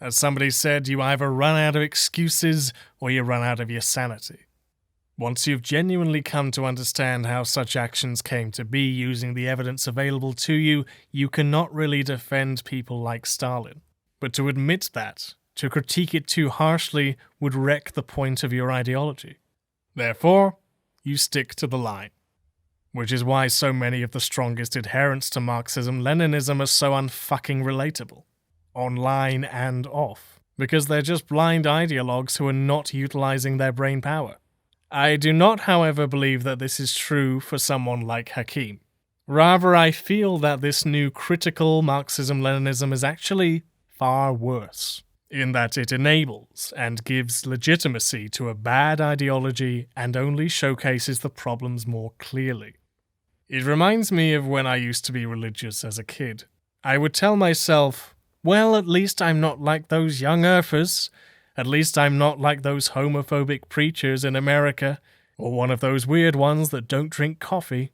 As somebody said, you either run out of excuses or you run out of your sanity. Once you've genuinely come to understand how such actions came to be using the evidence available to you, you cannot really defend people like Stalin. But to admit that, to critique it too harshly, would wreck the point of your ideology. Therefore, you stick to the line. Which is why so many of the strongest adherents to Marxism-Leninism are so unfucking relatable. Online and off, because they're just blind ideologues who are not utilizing their brain power. I do not, however, believe that this is true for someone like Hakim. Rather, I feel that this new critical Marxism-Leninism is actually far worse, in that it enables and gives legitimacy to a bad ideology and only showcases the problems more clearly. It reminds me of when I used to be religious as a kid. I would tell myself, well, at least I'm not like those young earthers. At least I'm not like those homophobic preachers in America, or one of those weird ones that don't drink coffee.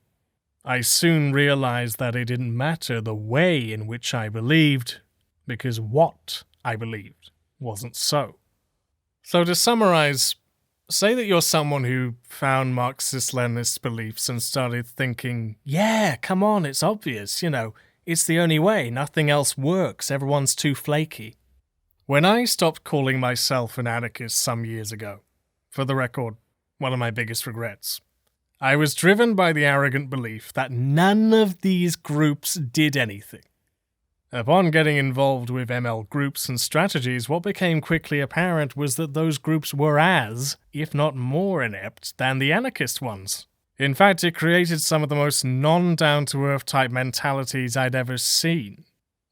I soon realized that it didn't matter the way in which I believed, because what I believed wasn't so. So to summarize, say that you're someone who found Marxist-Leninist beliefs and started thinking, yeah, come on, it's obvious, it's the only way, nothing else works, everyone's too flaky. When I stopped calling myself an anarchist some years ago, for the record, one of my biggest regrets, I was driven by the arrogant belief that none of these groups did anything. Upon getting involved with ML groups and strategies, what became quickly apparent was that those groups were as, if not more inept, than the anarchist ones. In fact, it created some of the most non-down-to-earth type mentalities I'd ever seen.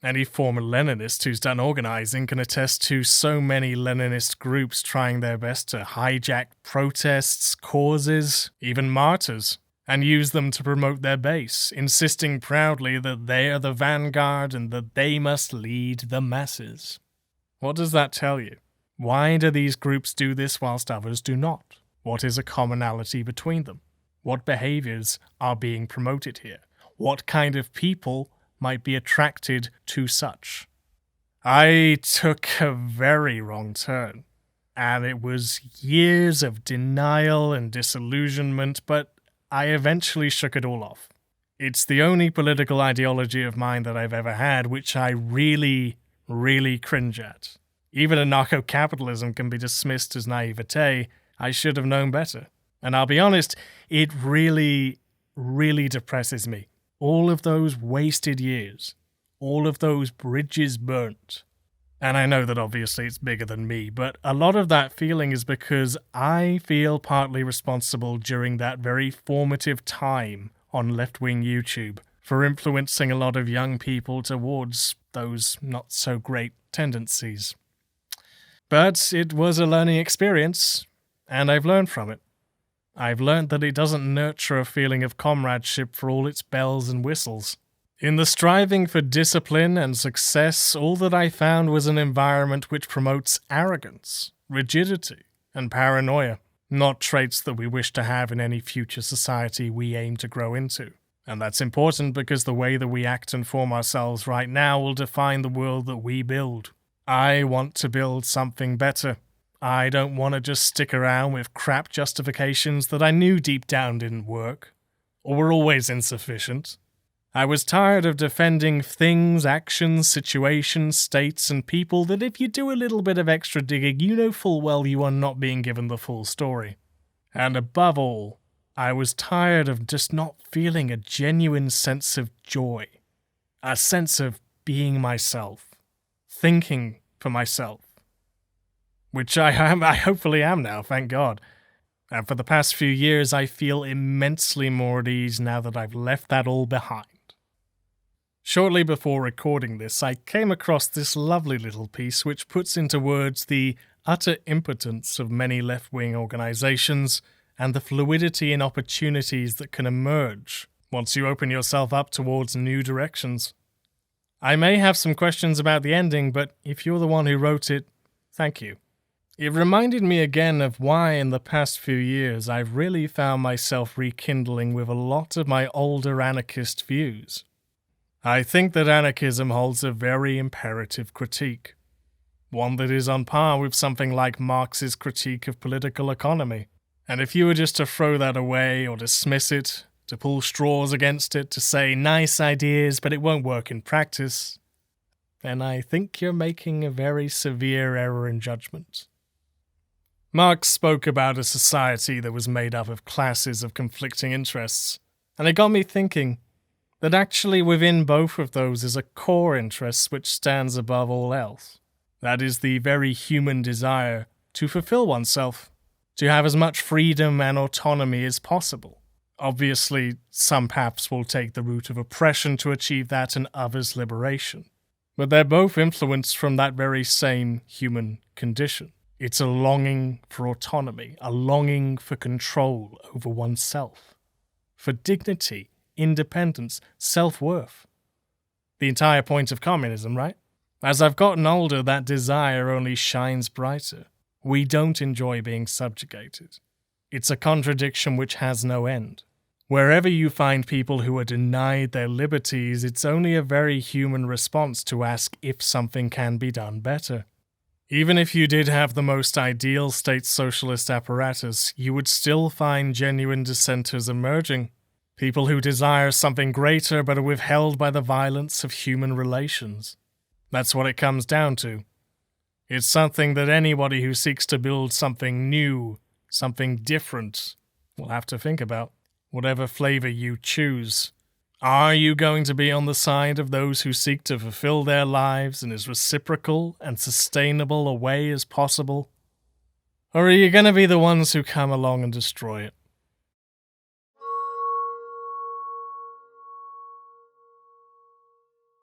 Any former Leninist who's done organizing can attest to so many Leninist groups trying their best to hijack protests, causes, even martyrs, and use them to promote their base, insisting proudly that they are the vanguard and that they must lead the masses. What does that tell you? Why do these groups do this whilst others do not? What is a commonality between them? What behaviors are being promoted here? What kind of people might be attracted to such? I took a very wrong turn, and it was years of denial and disillusionment, but I eventually shook it all off. It's the only political ideology of mine that I've ever had, which I really, really cringe at. Even anarcho-capitalism can be dismissed as naivete. I should have known better. And I'll be honest, it really, really depresses me. All of those wasted years. All of those bridges burnt. And I know that obviously it's bigger than me, but a lot of that feeling is because I feel partly responsible during that very formative time on left-wing YouTube for influencing a lot of young people towards those not-so-great tendencies. But it was a learning experience, and I've learned from it. I've learned that it doesn't nurture a feeling of comradeship for all its bells and whistles. In the striving for discipline and success, all that I found was an environment which promotes arrogance, rigidity, and paranoia, not traits that we wish to have in any future society we aim to grow into. And that's important because the way that we act and form ourselves right now will define the world that we build. I want to build something better. I don't want to just stick around with crap justifications that I knew deep down didn't work, or were always insufficient. I was tired of defending things, actions, situations, states, and people that if you do a little bit of extra digging, you know full well you are not being given the full story. And above all, I was tired of just not feeling a genuine sense of joy. A sense of being myself. Thinking for myself. Which I hopefully am now, thank God. And for the past few years, I feel immensely more at ease now that I've left that all behind. Shortly before recording this, I came across this lovely little piece which puts into words the utter impotence of many left-wing organizations and the fluidity and opportunities that can emerge once you open yourself up towards new directions. I may have some questions about the ending, but if you're the one who wrote it, thank you. It reminded me again of why in the past few years I've really found myself rekindling with a lot of my older anarchist views. I think that anarchism holds a very imperative critique, one that is on par with something like Marx's critique of political economy. And if you were just to throw that away or dismiss it, to pull straws against it, to say nice ideas but it won't work in practice, then I think you're making a very severe error in judgment. Marx spoke about a society that was made up of classes of conflicting interests, and it got me thinking that actually within both of those is a core interest which stands above all else. That is the very human desire to fulfill oneself, to have as much freedom and autonomy as possible. Obviously, some paths will take the route of oppression to achieve that and others liberation. But they're both influenced from that very same human condition. It's a longing for autonomy, a longing for control over oneself, for dignity, independence, self-worth. The entire point of communism, right? As I've gotten older, that desire only shines brighter. We don't enjoy being subjugated. It's a contradiction which has no end. Wherever you find people who are denied their liberties, it's only a very human response to ask if something can be done better. Even if you did have the most ideal state socialist apparatus, you would still find genuine dissenters emerging. People who desire something greater but are withheld by the violence of human relations. That's what it comes down to. It's something that anybody who seeks to build something new, something different, will have to think about, whatever flavor you choose. Are you going to be on the side of those who seek to fulfill their lives in as reciprocal and sustainable a way as possible? Or are you going to be the ones who come along and destroy it?